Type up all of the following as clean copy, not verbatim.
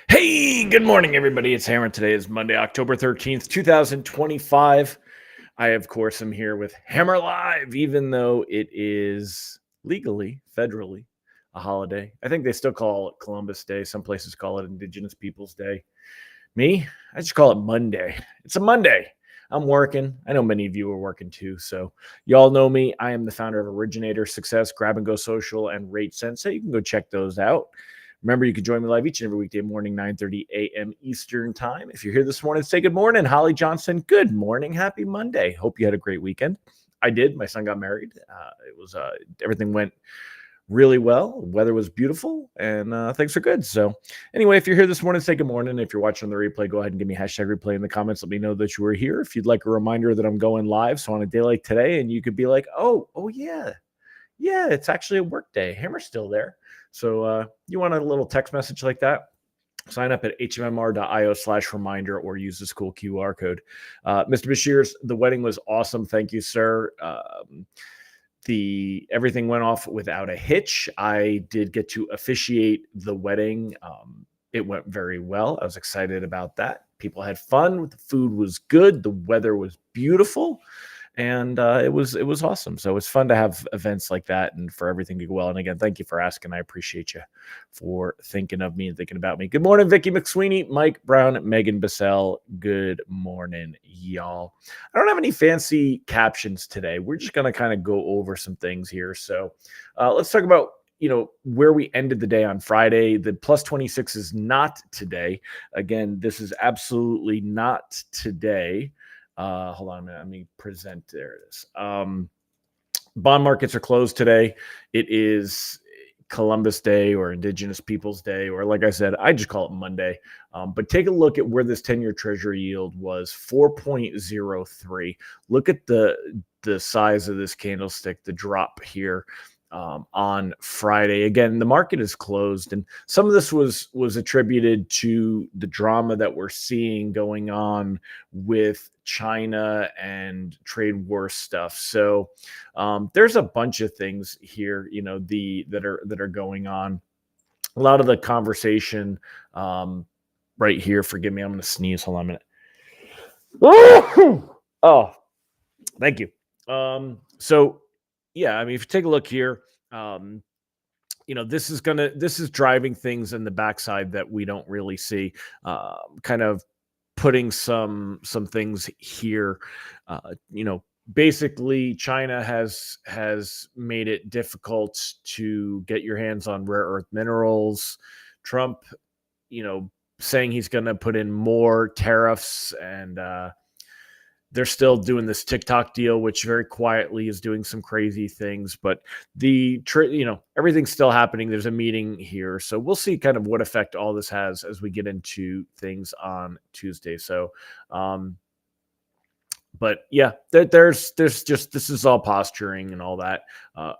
Hey, good morning, everybody. It's Hammer. Today is Monday, October 13th, 2025. I, of course, am here with Hammer Live, even though it is legally, federally, a holiday. I think they still call it Columbus Day. Some places call it Indigenous Peoples Day. Me, I just call it Monday. It's a Monday. I'm working. I know many of you are working too. So, y'all know me. I am the founder of Originator Success, Grab and Go Social, and Rate Sensei. You can go check those out. Remember, you can join me live each and every weekday morning, 9:30 a.m. Eastern Time. If you're here this morning, say good morning. Holly Johnson, good morning. Happy Monday. Hope you had a great weekend. I did. My son got married. Everything went really well. The weather was beautiful, and things are good. So anyway, if you're here this morning, say good morning. If you're watching the replay, go ahead and give me hashtag replay in the comments. Let me know that you were here. If you'd like a reminder that I'm going live, so on a day like today, and you could be like, oh yeah, it's actually a work day. Hammer's still there. So you want a little text message like that? Sign up at hmmr.io/reminder or use this cool QR code. Mr. Bashir's, the wedding was awesome. Thank you, sir. Everything went off without a hitch. I did get to officiate the wedding. It went very well. I was excited about that. People had fun. The food was good. The weather was beautiful. And it was awesome. So it's fun to have events like that and for everything to go well. And again, thank you for asking. I appreciate you for thinking of me and thinking about me. Good morning, Vicky McSweeney, Mike Brown, Megan Bissell. Good morning, y'all. I don't have any fancy captions today. We're just going to kind of go over some things here. So let's talk about where we ended the day on Friday. The plus 26 is not today. Again, this is absolutely not today. Hold on a minute. Let me present. There it is. Bond markets are closed today. It is Columbus Day or Indigenous Peoples Day, or like I said, I just call it Monday. But take a look at where this 10-year treasury yield was, 4.03. Look at the size of this candlestick, the drop here. On Friday. Again, the market is closed, and some of this was attributed to the drama that we're seeing going on with China and trade war stuff. So there's a bunch of things here, that are going on. A lot of the conversation right here. Forgive me, I'm going to sneeze. Hold on a minute. Oh, thank you. So yeah, I mean, if you take a look here, this is driving things in the backside that we don't really see, kind of putting some things here. Basically China has made it difficult to get your hands on rare earth minerals. Trump, saying he's going to put in more tariffs, and they're still doing this TikTok deal, which very quietly is doing some crazy things, but everything's still happening. There's a meeting here. So we'll see kind of what effect all this has as we get into things on Tuesday. So, but yeah, there's just, this is all posturing and all that.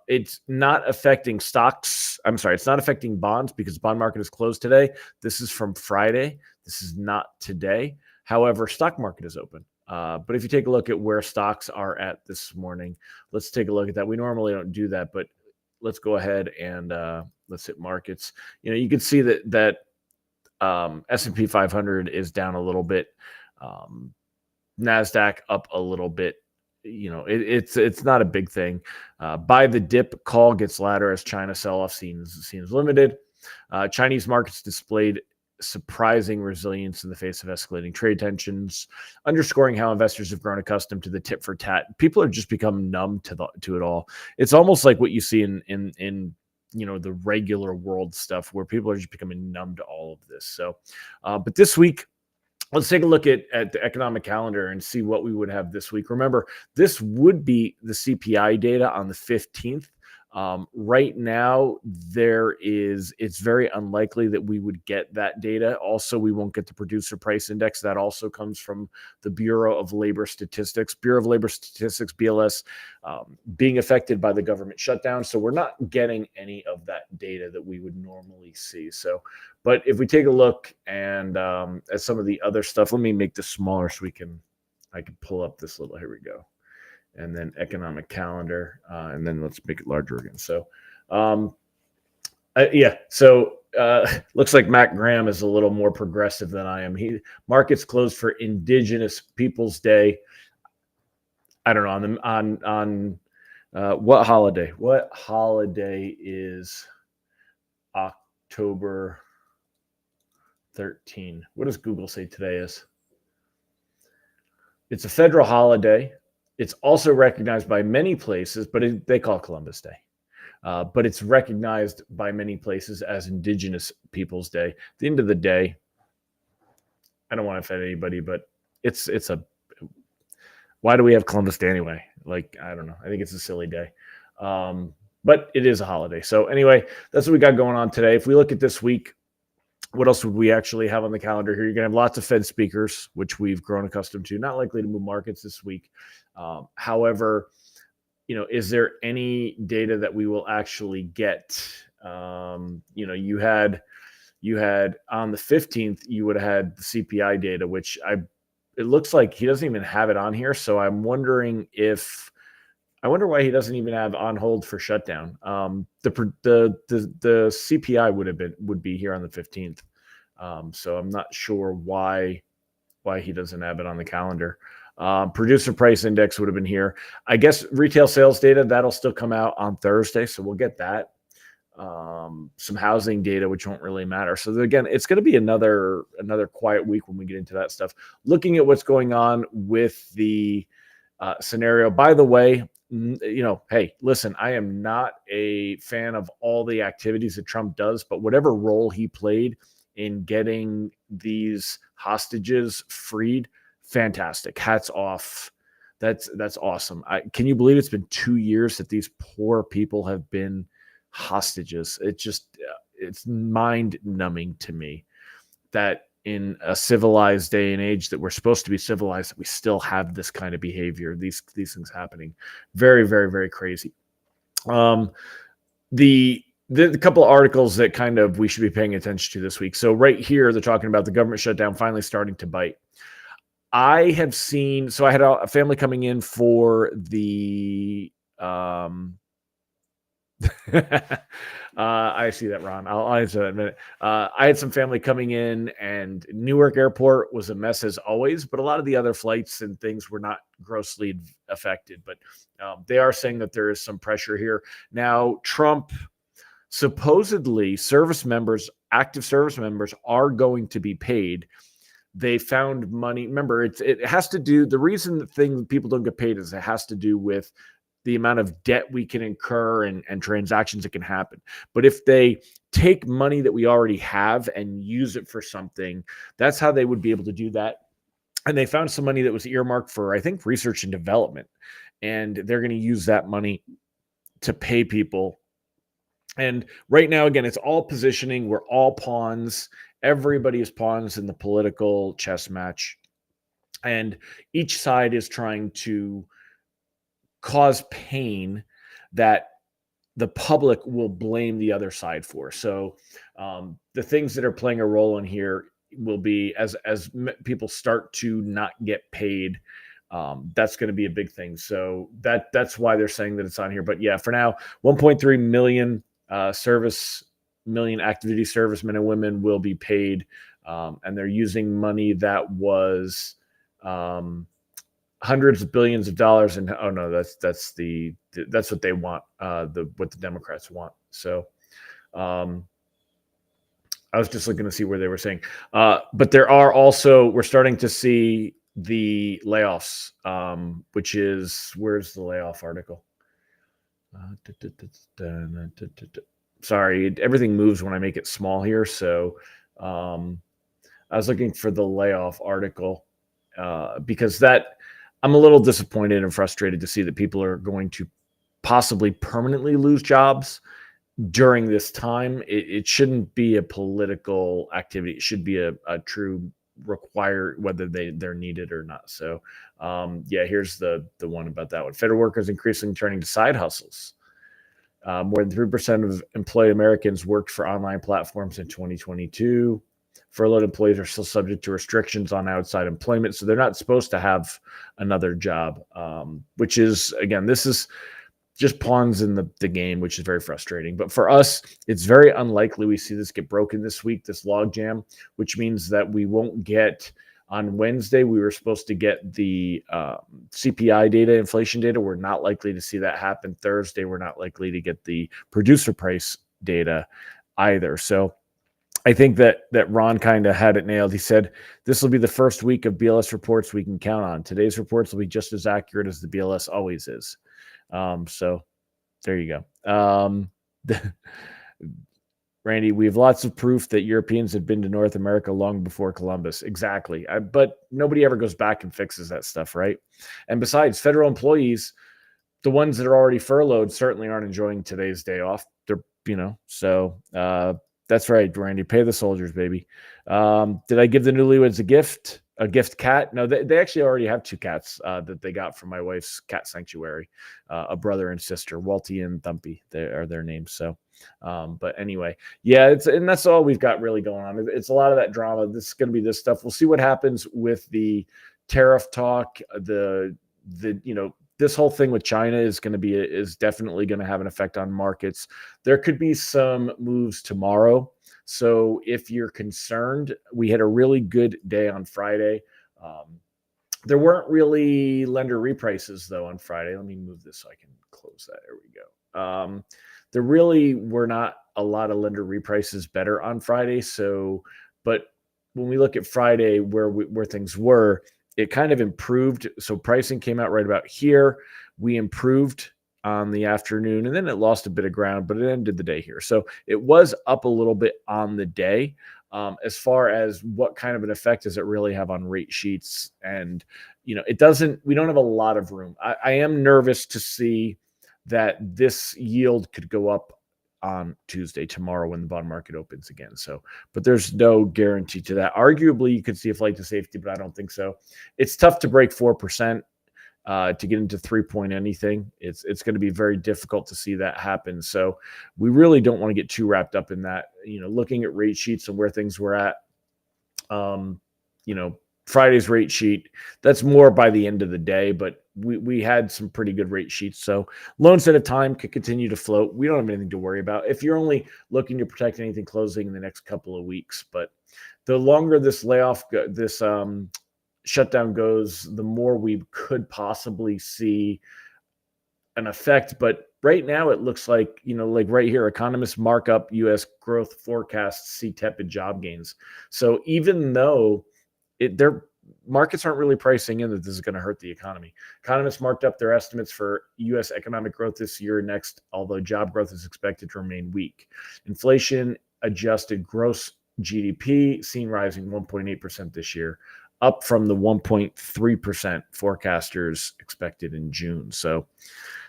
It's not affecting stocks. I'm sorry, it's not affecting bonds because the bond market is closed today. This is from Friday. This is not today. However, stock market is open. But if you take a look at where stocks are at this morning, let's take a look at that. We normally don't do that, but let's go ahead and let's hit markets. You can see that S&P 500 is down a little bit. NASDAQ up a little bit. It's not a big thing. Buy the dip, call gets ladder as China sell-off seems limited. Chinese markets displayed surprising resilience in the face of escalating trade tensions, underscoring how investors have grown accustomed to the tit for tat. People have just become numb to it all. It's almost like what you see in the regular world stuff, where people are just becoming numb to all of this. So, but this week, let's take a look at the economic calendar and see what we would have this week. Remember, this would be the CPI data on the 15th Right now, it's very unlikely that we would get that data. Also, we won't get the producer price index. That also comes from the Bureau of Labor Statistics. Bureau of Labor Statistics, BLS, being affected by the government shutdown. So we're not getting any of that data that we would normally see. So, but if we take a look and at some of the other stuff, let me make this smaller so I can pull up this little. Here we go, and then economic calendar, and then let's make it larger again. So, yeah. So looks like Matt Graham is a little more progressive than I am. Markets closed for Indigenous Peoples Day. I don't know on what holiday. What holiday is October 13? What does Google say today is? It's a federal holiday. It's also recognized by many places, but they call it Columbus Day. But it's recognized by many places as Indigenous Peoples Day. At the end of the day, I don't want to offend anybody, but it's a. Why do we have Columbus Day anyway? Like, I don't know. I think it's a silly day. But it is a holiday. So anyway, that's what we got going on today. If we look at this week, what else would we actually have on the calendar here? You're going to have lots of Fed speakers, which we've grown accustomed to. Not likely to move markets this week. However, is there any data that we will actually get? You had on the 15th, you would have had the CPI data, which it looks like he doesn't even have it on here. So I wonder why he doesn't even have on hold for shutdown. The CPI would be here on the 15th. So I'm not sure why he doesn't have it on the calendar. Producer price index would have been here. I guess retail sales data, that'll still come out on Thursday. So we'll get that. Some housing data, which won't really matter. So again, it's going to be another quiet week when we get into that stuff. Looking at what's going on with the scenario. By the way, hey, listen, I am not a fan of all the activities that Trump does, but whatever role he played in getting these hostages freed, fantastic. Hats off. That's awesome. Can you believe it's been 2 years that these poor people have been hostages? It's mind numbing to me that in a civilized day and age that we're supposed to be civilized, that we still have this kind of behavior, these things happening. Very, very, very crazy. The couple of articles that kind of we should be paying attention to this week. So right here, they're talking about the government shutdown finally starting to bite. I have seen, so I had a family coming in for the I see that, Ron. I'll answer that in a minute. I had some family coming in, and Newark Airport was a mess as always, but a lot of the other flights and things were not grossly affected. But they are saying that there is some pressure here. Now, Trump, supposedly, active service members are going to be paid. They found money. Remember, it has to do, the reason that people don't get paid is it has to do with the amount of debt we can incur and transactions that can happen. But if they take money that we already have and use it for something, that's how they would be able to do that. And they found some money that was earmarked for, I think, research and development. And they're going to use that money to pay people. And right now, again, it's all positioning. We're all pawns. Everybody is pawns in the political chess match. And each side is trying to cause pain that the public will blame the other side for. So the things that are playing a role in here will be as people start to not get paid. That's going to be a big thing. So that's why they're saying that it's on here. But yeah, for now, 1.3 million active duty servicemen and women will be paid, and they're using money that was hundreds of billions of dollars. And that's what they want, what the Democrats want. So I was just looking to see where they were saying, but there are also, we're starting to see the layoffs, which is, where's the layoff article? Sorry, everything moves when I make it small here. So I was looking for the layoff article because I'm a little disappointed and frustrated to see that people are going to possibly permanently lose jobs during this time. It shouldn't be a political activity. It should be a true require whether they're needed or not. So yeah, here's the one about that one. Federal workers increasingly turning to side hustles. More than 3% of employed Americans worked for online platforms in 2022. Furloughed employees are still subject to restrictions on outside employment, so they're not supposed to have another job, which is, again, this is just pawns in the game, which is very frustrating. But for us, it's very unlikely we see this get broken this week, this logjam, which means that we won't get on Wednesday. We were supposed to get the CPI data, inflation data. We're not likely to see that happen. Thursday, we're not likely to get the producer price data either. So I think that Ron kind of had it nailed. He said, this will be the first week of BLS reports we can count on. Today's reports will be just as accurate as the BLS always is. So there you go. Randy, we have lots of proof that Europeans had been to North America long before Columbus. Exactly. But nobody ever goes back and fixes that stuff, right? And besides, federal employees, the ones that are already furloughed, certainly aren't enjoying today's day off. They're, so that's right, Randy. Pay the soldiers, baby. Did I give the newlyweds a gift cat? No, they actually already have 2 cats that they got from my wife's cat sanctuary, a brother and sister, Walty and Thumpy. They are their names. So, but anyway, yeah, and that's all we've got really going on. It's a lot of that drama. This is going to be this stuff. We'll see what happens with the tariff talk. This whole thing with China is definitely going to have an effect on markets. There could be some moves tomorrow. So if you're concerned, we had a really good day on Friday. There weren't really lender reprices though on Friday. Let me move this so I can close that. There we go. There really were not a lot of lender reprices better on Friday. But when we look at Friday where things were, it kind of improved. So pricing came out right about here. We improved on the afternoon, and then it lost a bit of ground, but it ended the day here. So it was up a little bit on the day. As far as what kind of an effect does it really have on rate sheets? And, we don't have a lot of room. I am nervous to see that this yield could go up on Tuesday, tomorrow, when the bond market opens again. So, but there's no guarantee to that. Arguably, you could see a flight to safety, but I don't think so. It's tough to break 4%. To get into 3 anything, it's going to be very difficult to see that happen. So we really don't want to get too wrapped up in that. Looking at rate sheets and where things were at, Friday's rate sheet, that's more by the end of the day, but we had some pretty good rate sheets. So loans at a time could continue to float. We don't have anything to worry about if you're only looking to protect anything closing in the next couple of weeks. But the longer this shutdown goes, the more we could possibly see an effect. But right now it looks like, like right here, economists mark up U.S. growth forecasts, see tepid job gains. So even though their markets aren't really pricing in that this is going to hurt the economy, economists marked up their estimates for U.S. economic growth this year and next, although job growth is expected to remain weak. Inflation adjusted gross GDP seen rising 1.8% this year, up from the 1.3% forecasters expected in June. So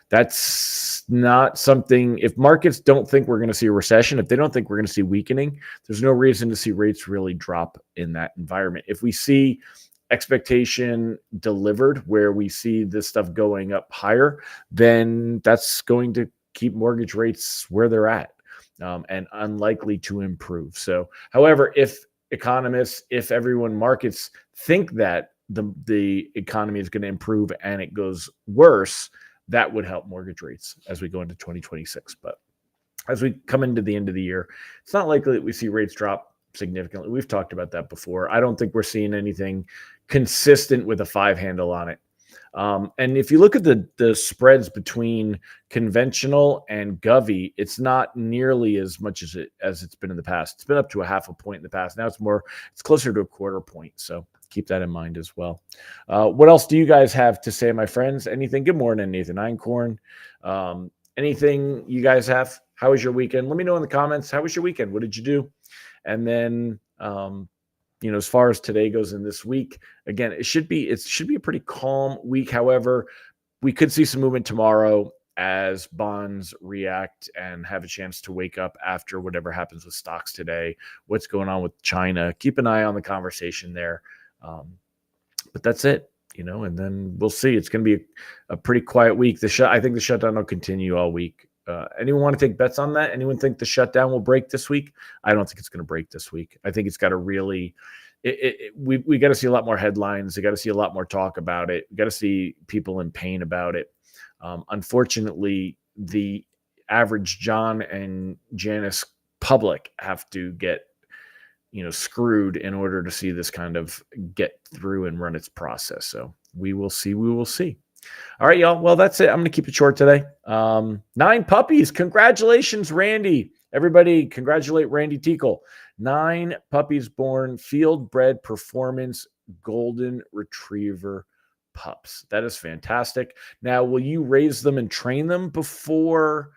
that's not something, if markets don't think we're going to see a recession, if they don't think we're going to see weakening, there's no reason to see rates really drop in that environment. If we see expectation delivered where we see this stuff going up higher, then that's going to keep mortgage rates where they're at, and unlikely to improve. So, however, if markets think that the economy is going to improve and it goes worse, that would help mortgage rates as we go into 2026. But as we come into the end of the year, it's not likely that we see rates drop significantly. We've talked about that before. I don't think we're seeing anything consistent with a 5 handle on it. And if you look at the spreads between conventional and Govy, it's not nearly as much as it's been in the past. It's been up to a 0.5 point in the past. Now it's closer to a 1/4 point. So keep that in mind as well. What else do you guys have to say, my friends? Anything? Good morning, Nathan Einkorn. Anything you guys have? How was your weekend? Let me know in the comments. How was your weekend? What did you do? And then, as far as today goes in this week, again, it should be a pretty calm week. However, we could see some movement tomorrow. as bonds react and have a chance to wake up after whatever happens with stocks today, what's going on with China. Keep an eye on the conversation there. But that's it, and then we'll see. It's going to be a pretty quiet week. I think the shutdown will continue all week. Anyone want to take bets on that? Anyone think the shutdown will break this week? I don't think it's going to break this week. I think it's got to really we got to see a lot more headlines. We got to see a lot more talk about it. We got to see people in pain about it. Unfortunately, the average John and Janice public have to get screwed in order to see this kind of get through and run its process. So we will see. We will see. All right, y'all. Well, that's it. I'm going to keep it short today. 9 puppies. Congratulations, Randy. Everybody, congratulate Randy Teakle. 9 puppies born, field-bred performance golden retriever pups. That is fantastic. Now, will you raise them and train them before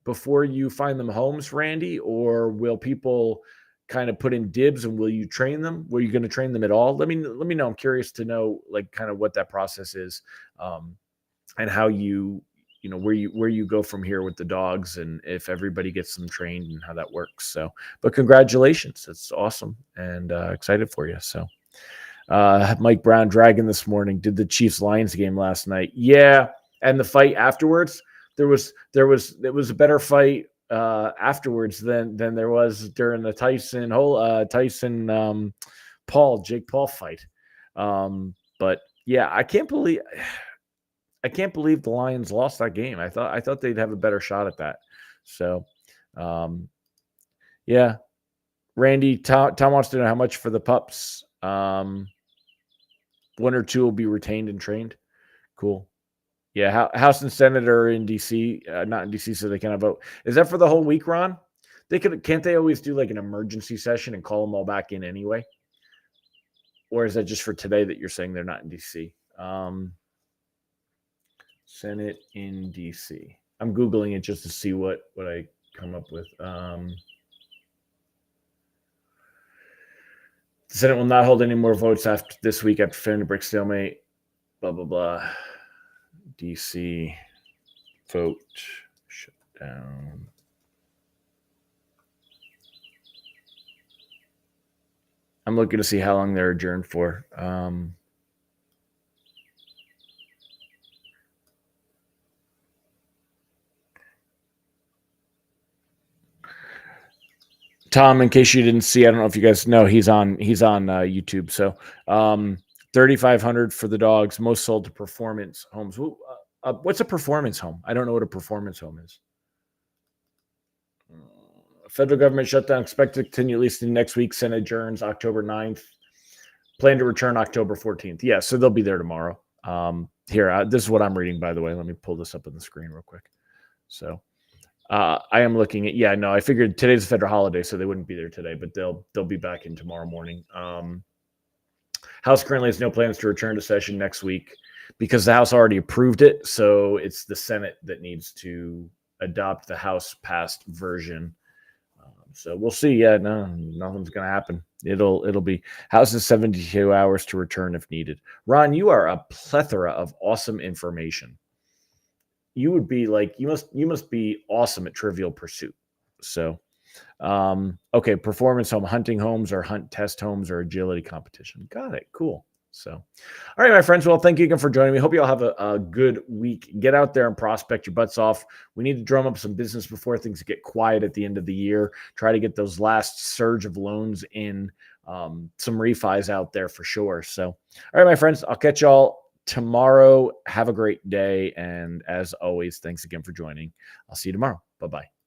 you find them homes, Randy? Or will people kind of put in dibs and will you train them? Were you going to train them at all? Let me know. I'm curious to know kind of what that process is, and how where you go from here with the dogs, and if everybody gets them trained and how that works. So, but congratulations. That's awesome, and excited for you. So, Mike Brown Dragon this morning did the Chiefs Lions game last night. Yeah. And the fight afterwards, it was a better fight afterwards than there was during the Tyson Jake Paul fight. But yeah, I can't believe the Lions lost that game. I thought they'd have a better shot at that. So, yeah, Randy, Tom wants to know how much for the pups. 1 or 2 will be retained and trained. Cool. Yeah, House and Senate are in DC, not in DC, so they cannot vote. Is that for the whole week, Ron? Can't they always do like an emergency session and call them all back in anyway? Or is that just for today that you're saying they're not in DC? Senate in DC. I'm Googling it just to see what I come up with. The Senate will not hold any more votes after this week after failing to break stalemate. Blah, blah, blah. DC vote shut down. I'm looking to see how long they're adjourned for. Tom, in case you didn't see, I don't know if you guys know, he's on YouTube. So, 3,500 for the dogs, most sold to performance homes. What's a performance home? I don't know what a performance home is. Federal government shutdown expected to continue at least in next week. Senate adjourns October 9th. Plan to return October 14th. Yeah, so they'll be there tomorrow. This is what I'm reading, by the way. Let me pull this up on the screen real quick. So, I am looking at. Yeah, no, I figured today's a federal holiday, so they wouldn't be there today, but they'll be back in tomorrow morning. House currently has no plans to return to session next week because the House already approved it. So it's the Senate that needs to adopt the House passed version. So we'll see. Yeah, no, nothing's going to happen. It'll be House has 72 hours to return if needed. Ron, you are a plethora of awesome information. You would be like, you must be awesome at Trivial Pursuit. So, okay, performance home, hunting homes or hunt test homes or agility competition. Got it. Cool. So, all right, my friends. Well, thank you again for joining me. Hope you all have a good week. Get out there and prospect your butts off. We need to drum up some business before things get quiet at the end of the year. Try to get those last surge of loans in, some refis out there for sure. So, all right, my friends, I'll catch y'all tomorrow. Have a great day. And as always, thanks again for joining. I'll see you tomorrow. Bye-bye.